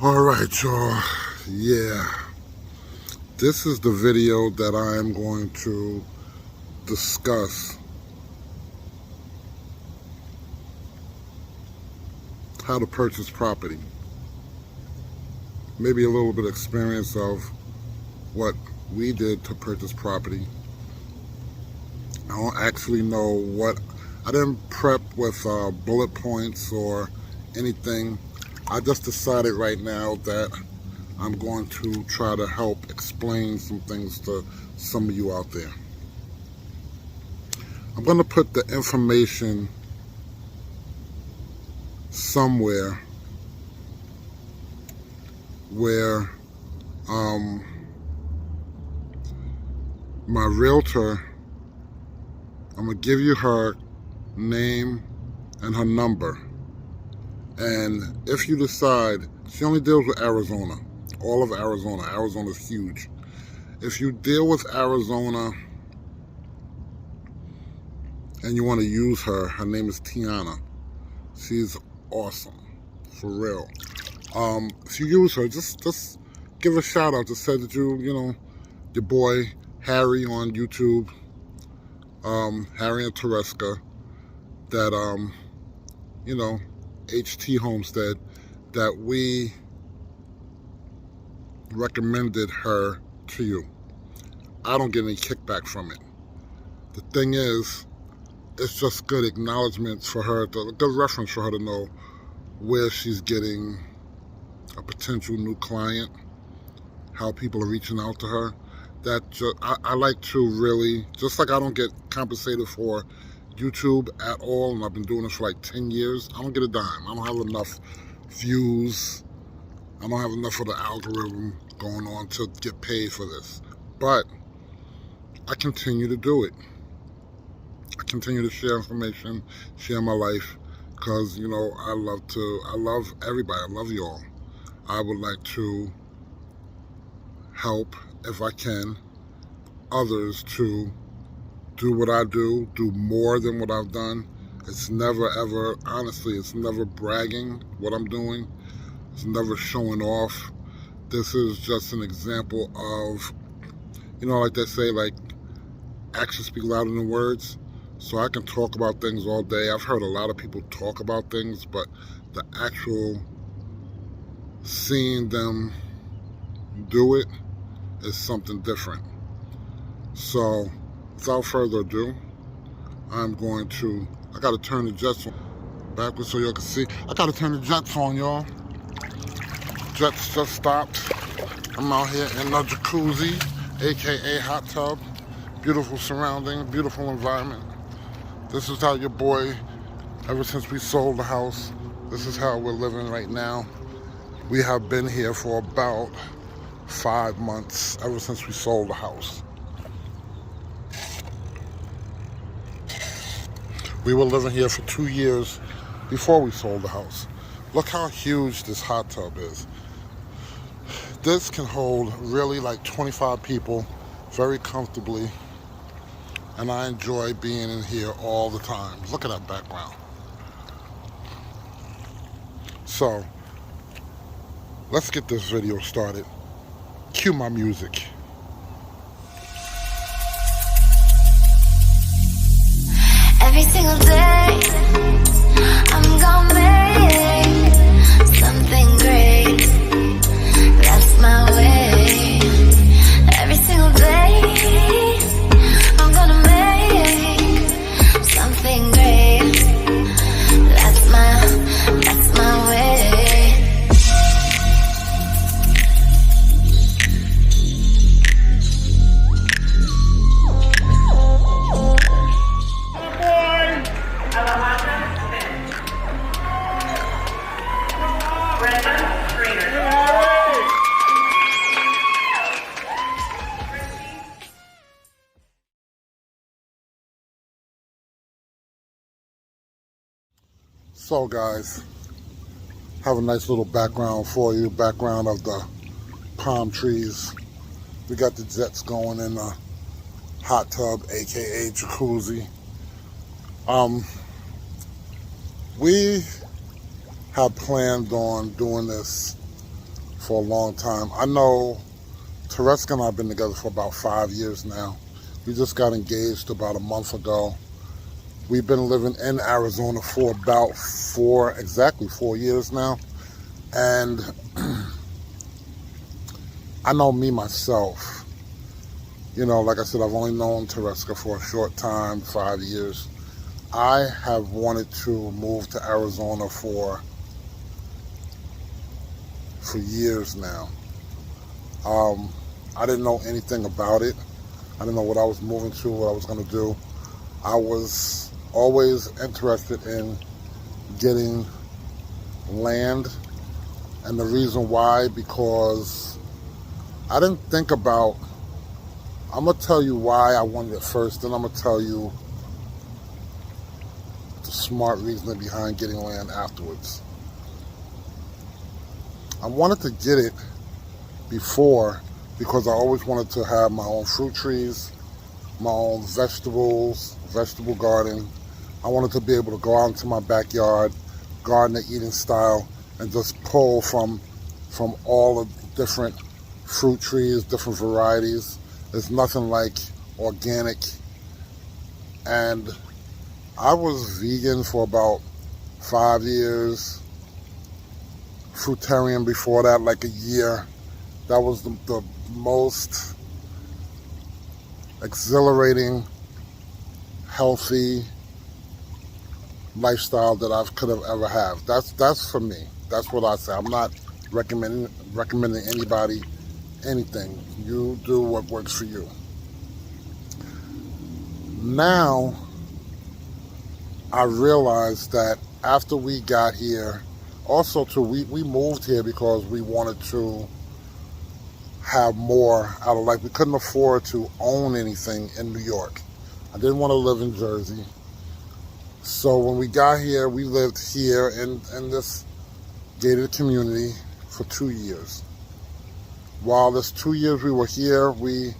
All right, y'all. Yeah, this is the video that I am going to discuss how to purchase property. Maybe a little bit of experience of what we did to purchase property. I don't actually know I didn't prep with bullet points or anything. I just decided right now that I'm going to try to help explain some things to some of you out there. I'm going to put the information somewhere where my realtor, I'm going to give you her name and her number. And if you decide, she only deals with Arizona, all of Arizona. Arizona's huge. If you deal with Arizona and you want to use her, her name is Tiana. She's awesome, for real. If you use her, just give a shout out. Just say that you your boy Harry on YouTube, Harry and Tereska, that HT Homestead, that we recommended her to you. I don't get any kickback from it. The thing is, it's just good acknowledgement for her, good reference for her to know where she's getting a potential new client, how people are reaching out to her. I like to really, just like I don't get compensated for YouTube at all, and I've been doing this for like 10 years, I don't get a dime. I don't have enough views. I don't have enough of the algorithm going on to get paid for this. But I continue to do it. I continue to share information, share my life, because, I love everybody. I love y'all. I would like to help, if I can, others to do what I do more than what I've done. It's never ever, honestly, it's never bragging what I'm doing. It's never showing off. This is just an example of, like they say, like, actions speak louder than words. So I can talk about things all day. I've heard a lot of people talk about things, but the actual seeing them do it is something different. So without further ado, I gotta turn the jets on backwards so y'all can see. I gotta turn the jets on, y'all. Jets just stopped. I'm out here in the jacuzzi, AKA hot tub. Beautiful surrounding, beautiful environment. This is how your boy, ever since we sold the house, this is how we're living right now. We have been here for about 5 months, ever since we sold the house. We were living here for 2 years before we sold the house. Look how huge this hot tub is. This can hold really like 25 people very comfortably. And I enjoy being in here all the time. Look at that background. So, let's get this video started. Cue my music. Every single day, I'm gonna make something great. That's my way. Every single day, I'm gonna make something great. That's my way. So guys, have a nice little background for you, background of the palm trees. We got the jets going in the hot tub, aka jacuzzi. We have planned on doing this for a long time. I know Tereska and I have been together for about 5 years now. We just got engaged about a month ago. We've been living in Arizona for about exactly 4 years now. And I know me myself, you know, like I said, I've only known Tereska for a short time, 5 years. I have wanted to move to Arizona for years now. I didn't know anything about it. I didn't know what I was moving to, what I was going to do. I was always interested in getting land, and the reason why, because I didn't think about, I'm going to tell you why I wanted it first, then I'm going to tell you the smart reasoning behind getting land afterwards. I wanted to get it before because I always wanted to have my own fruit trees, my own vegetables, vegetable garden. I wanted to be able to go out into my backyard, garden at Eden style, and just pull from all the different fruit trees, different varieties. There's nothing like organic. And I was vegan for about 5 years, fruitarian before that, like a year. That was the most exhilarating, healthy lifestyle that I could have ever had. That's for me. That's what I say. I'm not recommending anybody anything. You do what works for you. Now, I realized that after we got here, also too, we moved here because we wanted to have more out of life. We couldn't afford to own anything in New York. I didn't want to live in Jersey. So when we got here, we lived here in this gated community for 2 years. While this 2 years we were here, we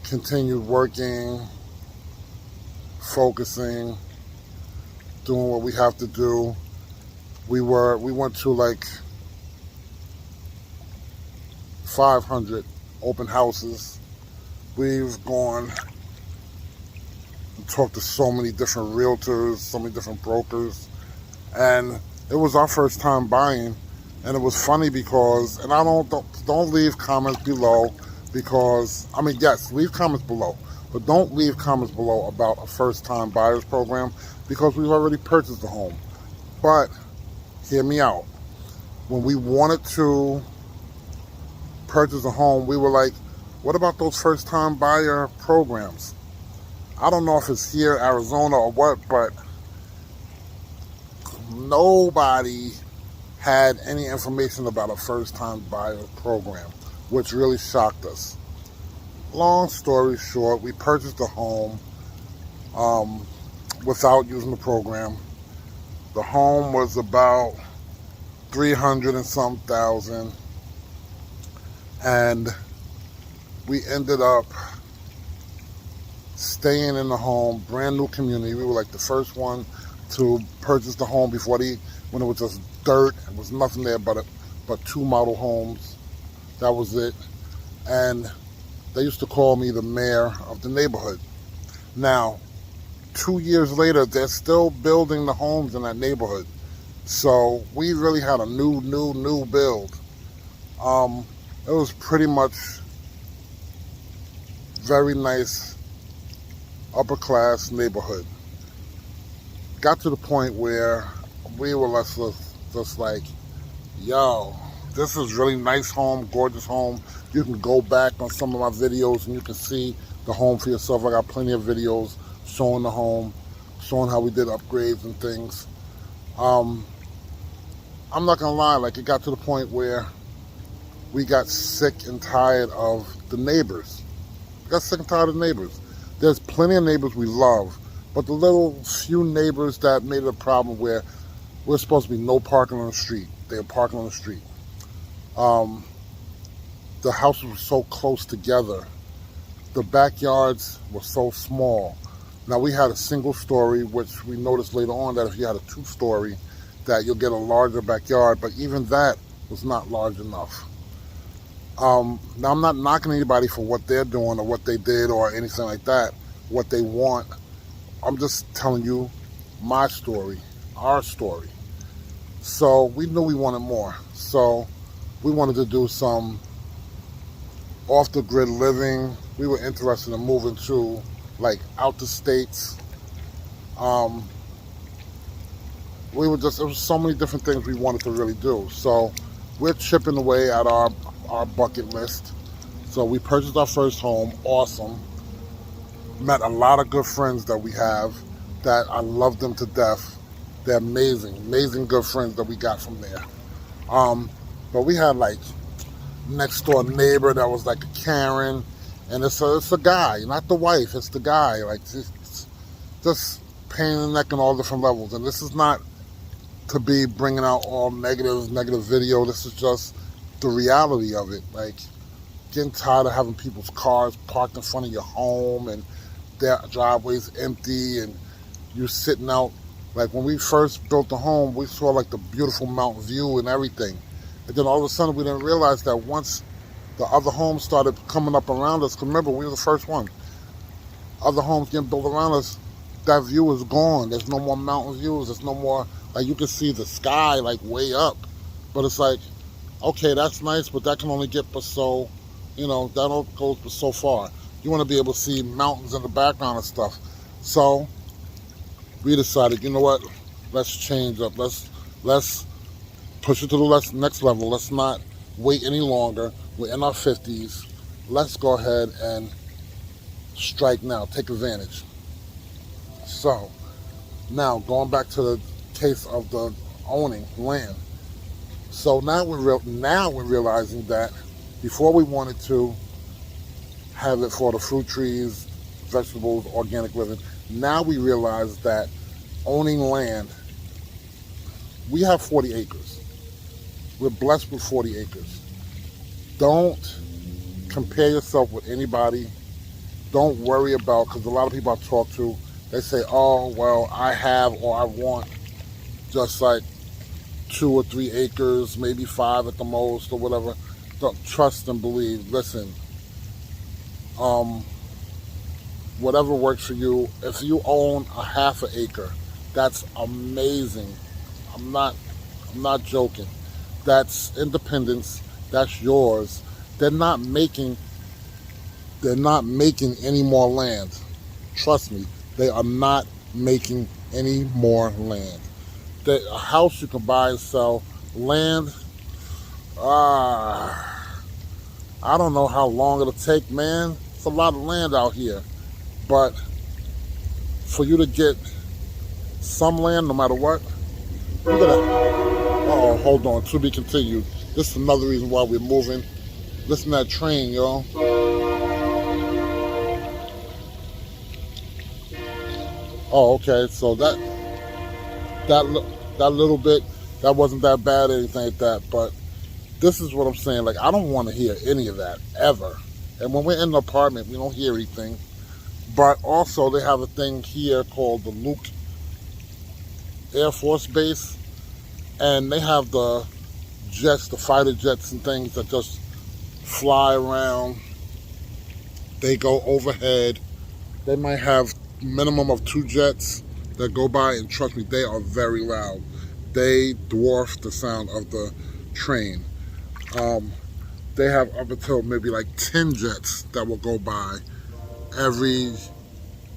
continued working, focusing, doing what we have to do. We went to like 500 open houses. We've gone and talked to so many different realtors, so many different brokers, and it was our first time buying. And it was funny because, and I don't leave comments below, because I mean, yes, leave comments below, but don't leave comments below about a first time buyers program, because we've already purchased a home. But hear me out. When we wanted to purchase a home, we were like, what about those first time buyer programs? I don't know if it's here, Arizona or what, but nobody had any information about a first time buyer program, which really shocked us. Long story short, we purchased a home without using the program. The home was about 300 and some thousand, and we ended up staying in the home, brand new community. We were like the first one to purchase the home when it was just dirt. It was nothing there but 2 model homes. That was it. And they used to call me the mayor of the neighborhood. Now, 2 years later, they're still building the homes in that neighborhood. So we really had a new build. It was pretty much very nice, upper class neighborhood. Got to the point where we were just like, yo, this is really nice home, gorgeous home. You can go back on some of my videos and you can see the home for yourself. I got plenty of videos showing the home, showing how we did upgrades and things. I'm not gonna lie, like, it got to the point where we got sick and tired of the neighbors. We got sick and tired of the neighbors. There's plenty of neighbors we love, but the little few neighbors that made it a problem where we're supposed to be no parking on the street. They were parking on the street. The houses were so close together. The backyards were so small. Now, we had a single story, which we noticed later on that if you had a 2-story, that you'll get a larger backyard. But even that was not large enough. Now, I'm not knocking anybody for what they're doing or what they did or anything like that, what they want. I'm just telling you my story, our story. So we knew we wanted more. So we wanted to do some off-the-grid living. We were interested in moving to, like, out the states. It was so many different things we wanted to really do. So we're chipping away at our bucket list. So we purchased our first home, awesome. Met a lot of good friends that we have that I love them to death. They're amazing, amazing good friends that we got from there. But we had like next door neighbor that was like a Karen, and it's a guy, not the wife, it's the guy, like just pain in the neck on all different levels. And this is not to be bringing out all negative video. This is just the reality of it. Like, getting tired of having people's cars parked in front of your home and their driveways empty and you sitting out. Like, when we first built the home, we saw like the beautiful mountain view and everything. And then all of a sudden we didn't realize that once the other homes started coming up around us, 'cause remember, we were the first one. Other homes getting built around us, that view is gone. There's no more mountain views. There's no more, like, you can see the sky like way up. But it's like, okay, that's nice, but that can only get us so, that only goes so far. You want to be able to see mountains in the background and stuff. So we decided, you know what? Let's change up. Let's push it to the next level. Let's not wait any longer. We're in our 50s. Let's go ahead and strike now. Take advantage. So now going back to the case of the owning land. So now we're realizing that before we wanted to have it for the fruit trees, vegetables, organic living, now we realize that owning land, we have 40 acres. We're blessed with 40 acres. Don't compare yourself with anybody. Don't worry about, because a lot of people I talk to, they say, oh, well, I have or I want just like 2 or 3 acres, maybe 5 at the most or whatever. Don't trust and believe. Listen, whatever works for you. If you own a half an acre, that's amazing. I'm not joking. That's independence. That's yours. They're not making any more land. Trust me, they are not making any more land. A house you can buy and sell. Land, I don't know how long it'll take, man. It's a lot of land out here. But for you to get some land, no matter what, you're gonna, hold on, to be continued. This is another reason why we're moving. Listen to that train, y'all. Oh, okay, so that little bit, that wasn't that bad or anything like that, but this is what I'm saying. Like, I don't want to hear any of that, ever. And when we're in the apartment, we don't hear anything. But also, they have a thing here called the Luke Air Force Base, and they have the jets, the fighter jets and things that just fly around. They go overhead. They might have minimum of 2 jets that go by, and trust me, they are very loud. They dwarf the sound of the train. They have up until maybe like 10 jets that will go by every,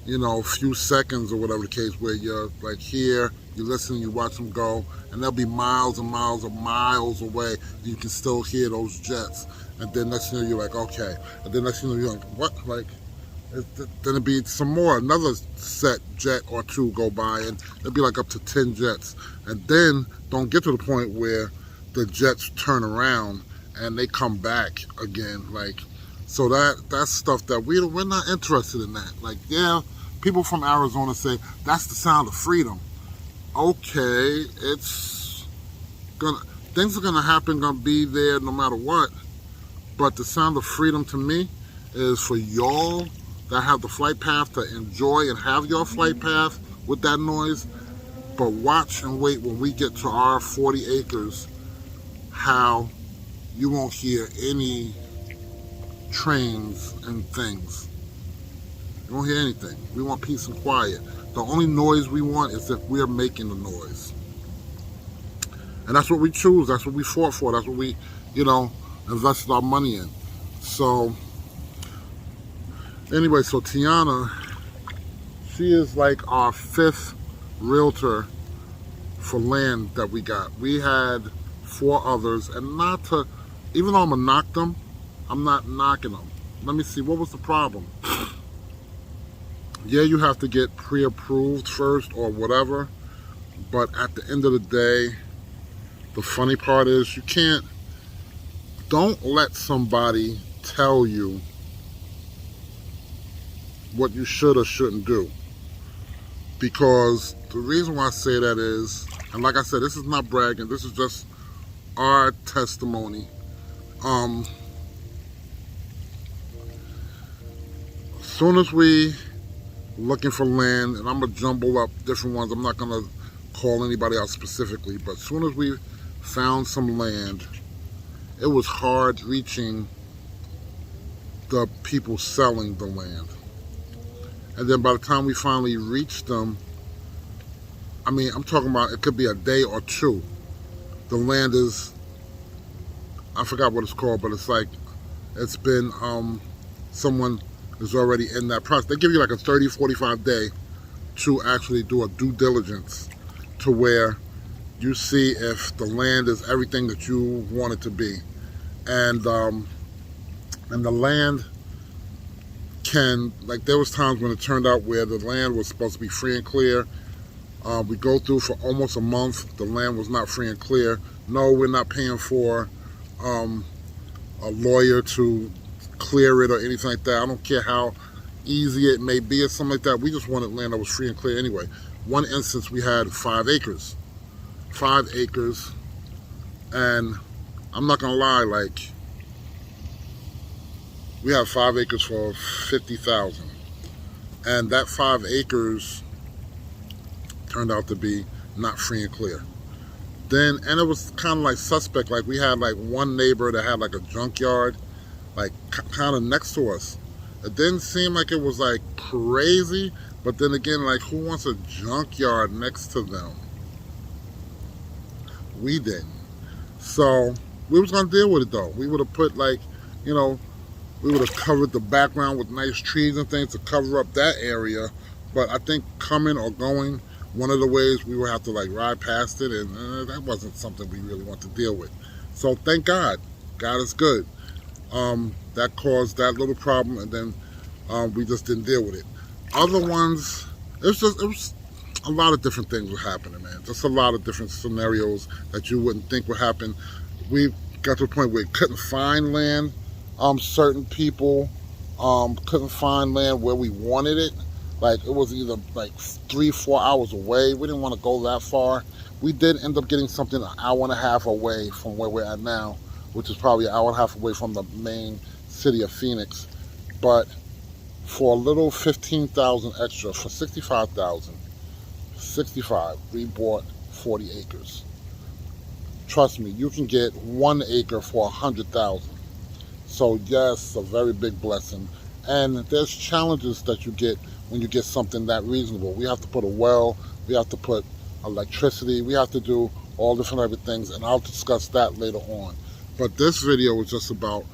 few seconds or whatever the case, where you're like here, you listen, you watch them go, and they'll be miles and miles and miles away. You can still hear those jets. And then next thing you know, you're like, okay. And then next thing you know, you're like, what? Like, then it'd be some more, another set jet or 2 go by, and it'd be like up to 10 jets. And then don't get to the point where the jets turn around and they come back again. Like, so that's stuff that we're not interested in that. Like, yeah, people from Arizona say that's the sound of freedom. Okay, things are gonna happen, gonna be there no matter what. But the sound of freedom to me is for y'all that have the flight path to enjoy and have your flight path with that noise. But watch and wait when we get to our 40 acres how you won't hear any trains and things. You won't hear anything. We want peace and quiet. The only noise we want is if we're making the noise. And that's what we choose. That's what we fought for. That's what we, invested our money in. So, anyway, so Tiana, she is like our 5th realtor for land that we got. We had 4 others, and even though I'm gonna knock them, I'm not knocking them. Let me see, what was the problem? Yeah, you have to get pre-approved first or whatever, but at the end of the day, the funny part is don't let somebody tell you what you should or shouldn't do. Because the reason why I say that is, and like I said, this is not bragging, this is just our testimony. As soon as we looking for land, and I'm gonna jumble up different ones, I'm not gonna call anybody out specifically, but as soon as we found some land, it was hard reaching the people selling the land. And then by the time we finally reached them, I'm talking about it could be a day or 2. The land is, I forgot what it's called, but it's like, it's been, someone is already in that process. They give you like a 30, 45 day to actually do a due diligence to where you see if the land is everything that you want it to be. And the land there was times when it turned out where the land was supposed to be free and clear. We go through for almost a month, the land was not free and clear. No, we're not paying for a lawyer to clear it or anything like that. I don't care how easy it may be or something like that. We just wanted land that was free and clear anyway. One instance, we had 5 acres. 5 acres, and I'm not gonna lie, we have 5 acres for $50,000, and that 5 acres turned out to be not free and clear. And it was kind of like suspect. Like, we had one neighbor that had a junkyard, kind of next to us. It didn't seem like it was crazy, but then again, who wants a junkyard next to them? We didn't. So we was gonna deal with it though. We would have put we would have covered the background with nice trees and things to cover up that area. But I think coming or going, one of the ways we would have to ride past it, and that wasn't something we really want to deal with. So thank God. God is good. That caused that little problem, and then we just didn't deal with it. Other ones, it was a lot of different things were happening, man. Just a lot of different scenarios that you wouldn't think would happen. We got to a point where we couldn't find land. Certain people couldn't find land where we wanted it. It was either 3-4 hours away. We didn't want to go that far. We did end up getting something an hour and a half away from where we're at now, which is probably an hour and a half away from the main city of Phoenix. But for a little $15,000 extra, for $65,000, we bought 40 acres. Trust me, you can get 1 acre for $100,000. So yes, a very big blessing. And there's challenges that you get when you get something that reasonable. We have to put a well, we have to put electricity, we have to do all different other things, and I'll discuss that later on. But this video was just about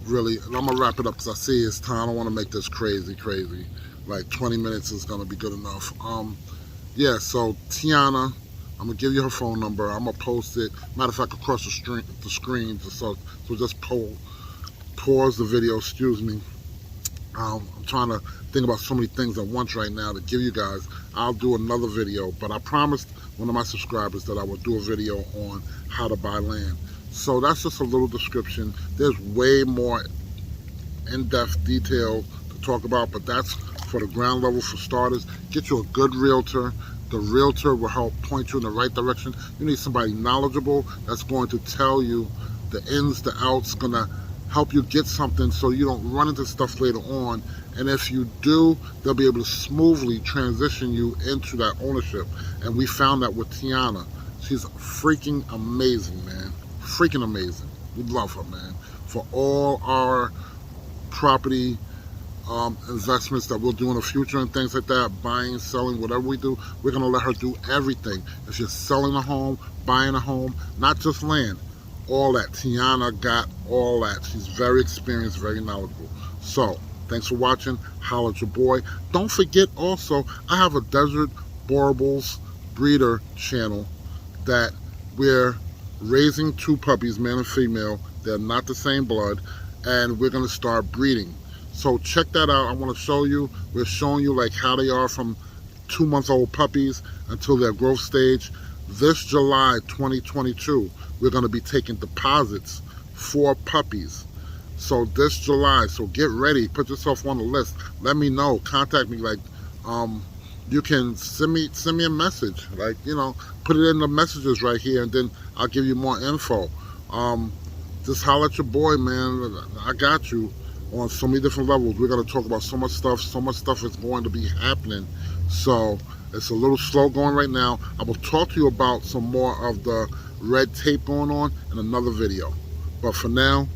really, and I'm gonna wrap it up because I see it's time. I don't want to make this crazy. 20 minutes is gonna be good enough. Yeah, so Tiana, I'm gonna give you her phone number. I'm gonna post it. Matter of fact, across the screen, so just pause the video. Excuse me. I'm trying to think about so many things at once right now to give you guys. I'll do another video, but I promised one of my subscribers that I would do a video on how to buy land. So that's just a little description. There's way more in-depth detail to talk about, but that's for the ground level for starters. Get you a good realtor. The realtor will help point you in the right direction. You need somebody knowledgeable that's going to tell you the ins, the outs, gonna help you get something so you don't run into stuff later on. And if you do, they'll be able to smoothly transition you into that ownership. And we found that with Tiana. She's freaking amazing, man. freaking amazing. We love her, man. For all our property investments that we'll do in the future and things like that, buying, selling, whatever we do, we're going to let her do everything. If you're selling a home, buying a home, not just land, all that. Tiana got all that. She's very experienced, very knowledgeable. So, thanks for watching. Holla at your boy. Don't forget also, I have a Desert Boreals breeder channel that we're raising 2 puppies, male and female. They're not the same blood, and we're going to start breeding. So check that out. I want to show you. We're showing you like how they are from 2-month-old puppies until their growth stage. This July 2022, we're going to be taking deposits for puppies. So this July, so get ready. Put yourself on the list. Let me know. Contact me. Like, you can send me a message. Like, you know, put it in the messages right here, and then I'll give you more info. Just holler at your boy, man. I got you on so many different levels. We're going to talk about so much stuff. So much stuff is going to be happening. So it's a little slow going right now. I will talk to you about some more of the red tape going on in another video. But for now,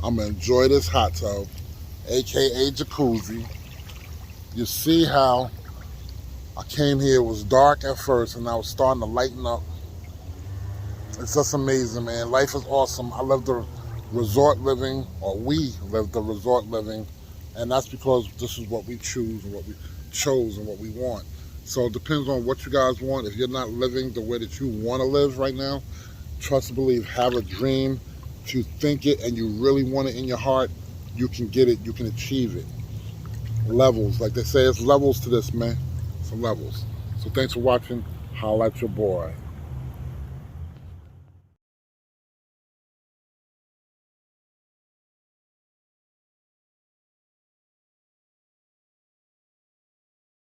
I'm going to enjoy this hot tub, aka jacuzzi. You see how I came here, it was dark at first, and now it's starting to lighten up. It's just amazing, man. Life is awesome. I love the resort living, or we live the resort living, and that's because this is what we choose and what we chose and what we want. So it depends on what you guys want. If you're not living the way that you want to live right now, trust and believe, have a dream. If you think it and you really want it in your heart, you can get it, you can achieve it. Levels, like they say, it's levels to this, man. Some levels. So thanks for watching. Holla at your boy.